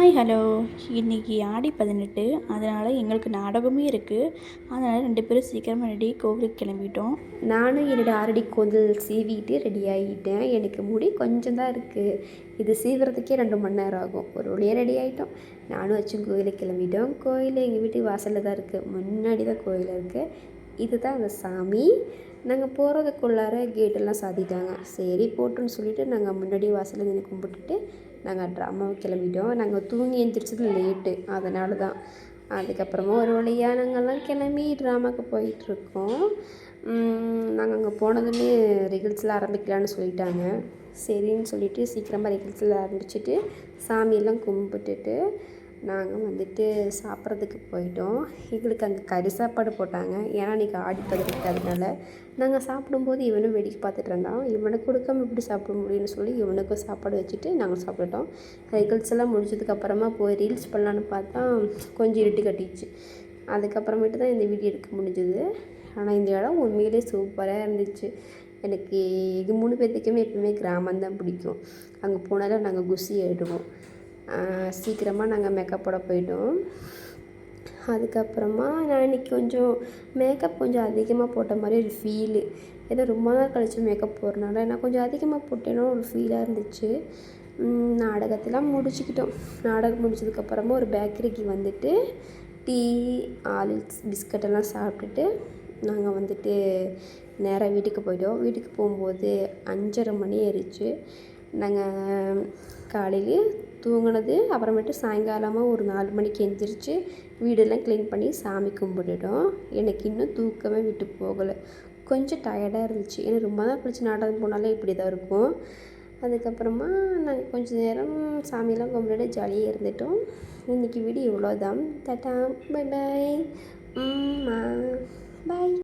Hi hello. இன்றைக்கி ஆடி 18, அதனால் எங்களுக்கு நாடகமே இருக்குது. அதனால் 2 பேரும் சீக்கிரமாக ரெடி கோவிலுக்கு கிளம்பிட்டோம். நானும் என்னோடய ஆரடி கூந்தல் சீவிட்டு ரெடி ஆகிட்டேன். எனக்கு முடி கொஞ்சம் தான் இருக்குது. இது சீவுறதுக்கே 2 மணி நேரம் ஆகும். ஒரு வழியாக ரெடி ஆகிட்டோம். நானும் வச்சும் கோயிலுக்கு கிளம்பிட்டோம். கோயில் எங்கள் வீட்டு வாசலில் தான் இருக்குது. முன்னாடி தான் கோயில் இருக்குது. இதுதான் அந்த சாமி. நாங்கள் போகிறதுக்குள்ளார கேட்டெல்லாம் சாத்திட்டாங்க. சரி போட்டுன்னு சொல்லிவிட்டு நாங்கள் முன்னாடி வாசலில் நின்று கும்பிட்டுட்டு நாங்கள் ட்ராமாவை கிளம்பிட்டோம். நாங்கள் தூங்கி எழுந்திரிச்சது லேட்டு, அதனால தான். அதுக்கப்புறமா ஒரு வழியாக நாங்கள்லாம் கிளம்பி ட்ராமாவுக்கு போயிட்டுருக்கோம். நாங்கள் அங்கே போனதுமே ரிஹர்சல் ஆரம்பிக்கலான்னு சொல்லிட்டாங்க. சரின்னு சொல்லிவிட்டு சீக்கிரமாக ரிஹர்சல் ஆரம்பிச்சுட்டு சாமியெல்லாம் கும்பிட்டுட்டு நாங்கள் வந்துட்டு சாப்பிட்றதுக்கு போயிட்டோம். எங்களுக்கு அங்கே கறி சாப்பாடு போட்டாங்க. ஏன்னா இன்றைக்கி ஆடி 18 அதனால நாங்கள் சாப்பிடும்போது இவனும் வேடிக்கை பார்த்துட்டு இருந்தான். இவனுக்கு கொடுக்காம எப்படி சாப்பிட முடியும்னு சொல்லி இவனுக்கும் சாப்பாடு வச்சுட்டு நாங்கள் சாப்பிட்டுட்டோம். ரிஹர்சல்லாம் முடிச்சதுக்கப்புறமா போய் ரீல்ஸ் பண்ணலான்னு பார்த்தா கொஞ்சம் இருட்டு கட்டிடுச்சு. அதுக்கப்புறமேட்டு தான் இந்த வீடியோ எடுக்க முடிஞ்சுது. ஆனால் இந்த இடம் உண்மையிலே சூப்பராக இருந்துச்சு. எனக்கு இது 3 பேர்த்துக்குமே எப்பவுமே கிராமம் தான் பிடிக்கும். அங்கே போனாலும் நாங்கள் குஷி ஆகிடுவோம். சீக்கிரமாக நாங்கள் மேக்கப் போட போயிட்டோம். அதுக்கப்புறமா நான் இன்றைக்கி கொஞ்சம் மேக்கப் கொஞ்சம் அதிகமாக போட்ட மாதிரி ஒரு ஃபீலு. ஏதோ ரொம்ப நாள் கழிச்சு மேக்கப் போடுறனால நான் கொஞ்சம் அதிகமாக போட்டேனோ ஒரு ஃபீலாக இருந்துச்சு. நாடகத்தெல்லாம் முடிச்சுக்கிட்டோம். நாடகம் முடிச்சதுக்கப்புறமா ஒரு பேக்கரிக்கு வந்துட்டு டீ, ஹார்லிக்ஸ், பிஸ்கட்டெல்லாம் சாப்பிட்டுட்டு நாங்கள் வந்துட்டு நேராக வீட்டுக்கு போயிட்டோம். வீட்டுக்கு போகும்போது 5:30 மணி ஆயிடுச்சு. நாங்கள் காலையிலே தூங்கினது, அப்புறமேட்டு சாயங்காலமாக ஒரு 4 மணிக்கு எழுந்திரிச்சு வீடெல்லாம் க்ளீன் பண்ணி சாமி கும்பிட்டுட்டோம். எனக்கு இன்னும் தூக்கமே விட்டு போகலை. கொஞ்சம் டயர்டாக இருந்துச்சு. ஏன்னா ரொம்ப நாள் கழிச்சு நாடகம் போனாலே இப்படி தான் இருக்கும். அதுக்கப்புறமா நாங்கள் கொஞ்சம் நேரம் சாமியெல்லாம் கும்பிட்டுட்டு ஜாலியாக இருந்துட்டோம். இன்றைக்கி வீடியோ இவ்வளோதான். Tata, bye bye.